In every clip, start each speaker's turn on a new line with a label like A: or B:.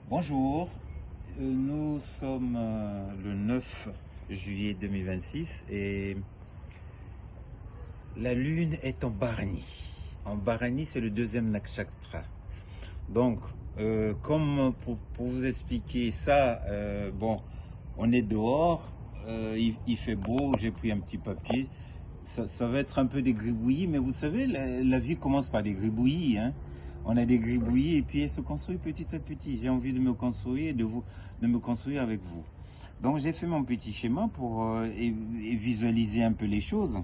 A: Bonjour, nous sommes le 9 juillet 2026 et la lune est en Bharani. En Bharani, c'est le deuxième nakshatra. Donc, comme pour vous expliquer ça, bon, on est dehors, il fait beau, j'ai pris un petit papier. Ça va être un peu des gribouillis, mais vous savez, la vie commence par des gribouillis, hein. On a des gribouillis et puis elle se construit petit à petit. J'ai envie de me construire et de me construire avec vous. Donc j'ai fait mon petit schéma pour et visualiser un peu les choses.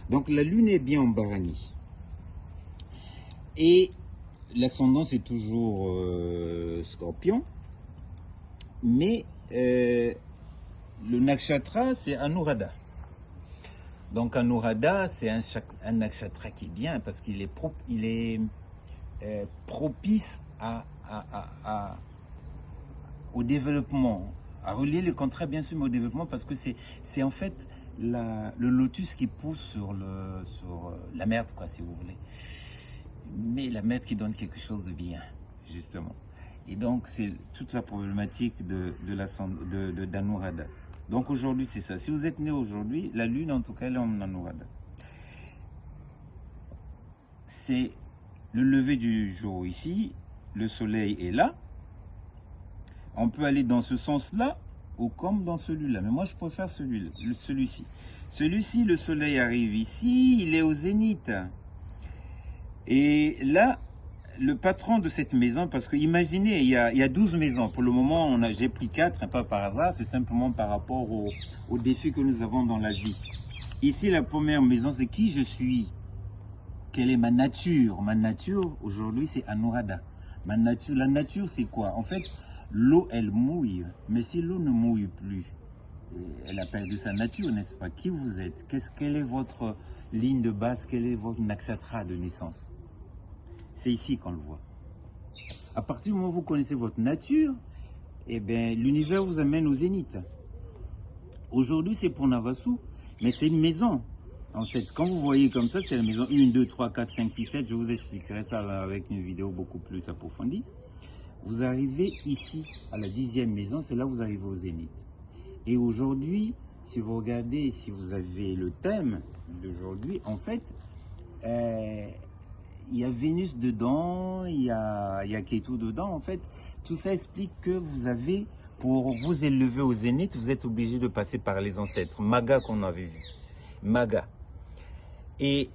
A: Donc la lune est bien en Bharani. Et l'ascendant c'est toujours Scorpion. Mais le nakshatra c'est Anuradha. Donc Anuradha c'est un nakshatra qui est bien parce qu'il est propice au développement, à relier le contraire bien sûr mais au développement parce que c'est en fait le lotus qui pousse sur la merde quoi si vous voulez, mais la merde qui donne quelque chose de bien justement. Et donc c'est toute la problématique d'Anuradha. Donc aujourd'hui c'est ça, si vous êtes né aujourd'hui, la lune en tout cas elle est en Anuradha. C'est le lever du jour ici, le soleil est là. On peut aller dans ce sens-là ou comme dans celui-là. Mais moi, je préfère celui-ci. Celui-ci, le soleil arrive ici, il est au zénith. Et là, le patron de cette maison, parce que imaginez, il y a 12 maisons. Pour le moment, j'ai pris 4, pas par hasard, c'est simplement par rapport aux défis que nous avons dans la vie. Ici, la première maison, c'est qui je suis. Quelle est ma nature? Ma nature, aujourd'hui, c'est Anuradha. Ma nature, la nature, c'est quoi? En fait, l'eau, elle mouille. Mais si l'eau ne mouille plus, elle a perdu sa nature, n'est-ce pas? Qui vous êtes? Quelle est votre ligne de base? Quel est votre nakshatra de naissance? C'est ici qu'on le voit. À partir du moment où vous connaissez votre nature, eh bien, l'univers vous amène au zénith. Aujourd'hui, c'est pour Navasu, mais c'est une maison. En fait, quand vous voyez comme ça, c'est la maison 1, 2, 3, 4, 5, 6, 7. Je vous expliquerai ça avec une vidéo beaucoup plus approfondie. Vous arrivez ici, à la 10e maison, c'est là que vous arrivez au zénith. Et aujourd'hui, si vous regardez, si vous avez le thème d'aujourd'hui, en fait, il y a Vénus dedans, il y a Ketu dedans. En fait, tout ça explique que vous avez, pour vous élever au zénith, vous êtes obligé de passer par les ancêtres. Maga qu'on avait vu. Maga. Et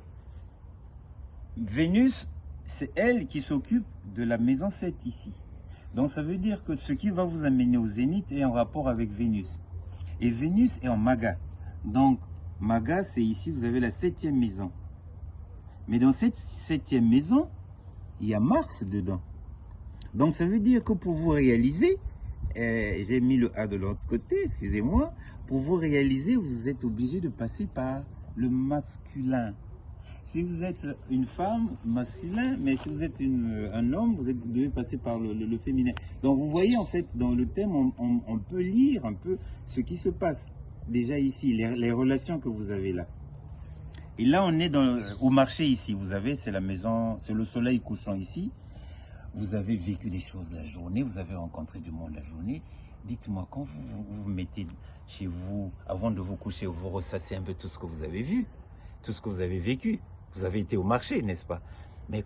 A: Vénus, c'est elle qui s'occupe de la maison 7 ici. Donc ça veut dire que ce qui va vous amener au zénith est en rapport avec Vénus. Et Vénus est en Maga. Donc Maga, c'est ici, vous avez la 7e maison. Mais dans cette 7e maison, il y a Mars dedans. Donc ça veut dire que pour vous réaliser, j'ai mis le A de l'autre côté, excusez-moi, pour vous réaliser, vous êtes obligé de passer par le masculin. Si vous êtes une femme, masculin, mais si vous êtes un homme, vous devez passer par le féminin. Donc vous voyez en fait, dans le thème, on peut lire un peu ce qui se passe déjà ici, les relations que vous avez là. Et là, on est au marché ici. Vous avez, c'est la maison, c'est le soleil couchant ici. Vous avez vécu des choses la journée, vous avez rencontré du monde la journée. Dites-moi, quand vous mettez chez vous, avant de vous coucher, vous ressassez un peu tout ce que vous avez vu, tout ce que vous avez vécu. Vous avez été au marché, n'est-ce pas? Mais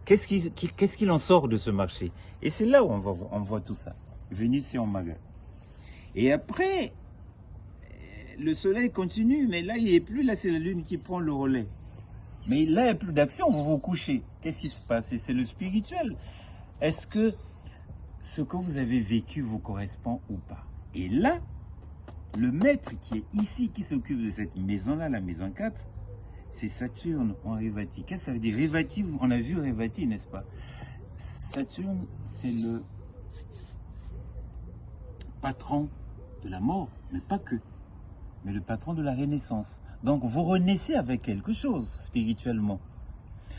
A: qu'est-ce qu'il en sort de ce marché? Et c'est là où on voit tout ça. Vénus c'est en Maga. Et après, le soleil continue, mais là, il n'est plus, là, c'est la lune qui prend le relais. Mais là, il n'y a plus d'action, vous vous couchez. Qu'est-ce qui se passe? Et c'est le spirituel. Est-ce que ce que vous avez vécu vous correspond ou pas? Et là, le maître qui est ici, qui s'occupe de cette maison-là, la maison 4, c'est Saturne en Révati. Qu'est-ce que ça veut dire? Révati, on a vu Révati, n'est-ce pas? Saturne, c'est le patron de la mort, mais pas que, mais le patron de la renaissance. Donc, vous renaissez avec quelque chose, spirituellement.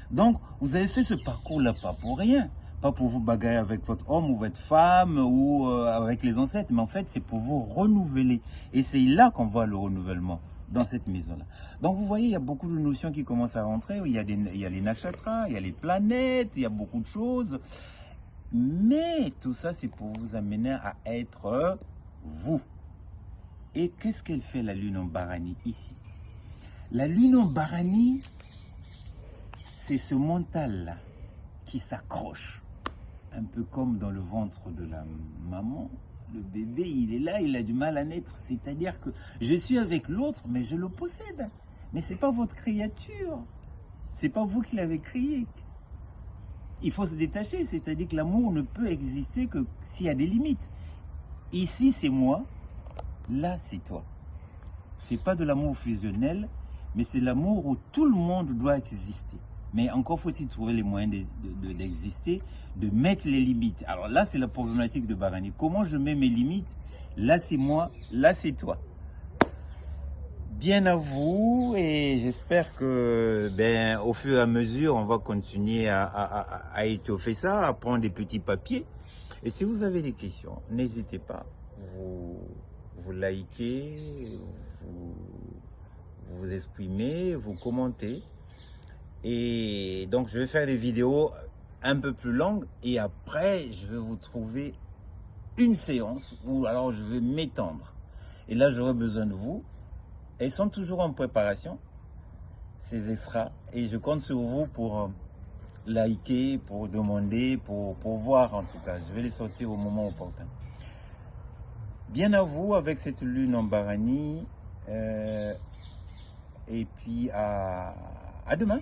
A: Donc, vous avez fait ce parcours-là pas pour rien. Pas pour vous bagarrer avec votre homme ou votre femme ou avec les ancêtres, mais en fait, c'est pour vous renouveler. Et c'est là qu'on voit le renouvellement, dans cette maison-là. Donc, vous voyez, il y a beaucoup de notions qui commencent à rentrer. Il y a les nakshatras, il y a les planètes, il y a beaucoup de choses. Mais tout ça, c'est pour vous amener à être vous. Et qu'est-ce qu'elle fait, la lune en Bharani, ici? La lune en Bharani, c'est ce mental-là qui s'accroche. Un peu comme dans le ventre de la maman. Le bébé, il est là, il a du mal à naître. C'est-à-dire que je suis avec l'autre, mais je le possède. Mais ce n'est pas votre créature. Ce n'est pas vous qui l'avez créé. Il faut se détacher, c'est-à-dire que l'amour ne peut exister que s'il y a des limites. Ici, c'est moi. Là, c'est toi. C'est pas de l'amour fusionnel, mais c'est l'amour où tout le monde doit exister. Mais encore faut-il trouver les moyens d'exister, de mettre les limites. Alors là, c'est la problématique de Bharani. Comment je mets mes limites? Là, c'est moi, là, c'est toi. Bien à vous, et j'espère que au fur et à mesure, on va continuer à étoffer ça, à prendre des petits papiers. Et si vous avez des questions, n'hésitez pas. Vous likez, vous exprimez, vous commentez. Et donc, je vais faire des vidéos un peu plus longues. Et après, je vais vous trouver une séance où alors je vais m'étendre. Et là, j'aurai besoin de vous. Elles sont toujours en préparation, ces extras. Et je compte sur vous pour liker, pour demander, pour voir en tout cas. Je vais les sortir au moment opportun. Bien à vous avec cette lune en Bharani. Et puis à demain.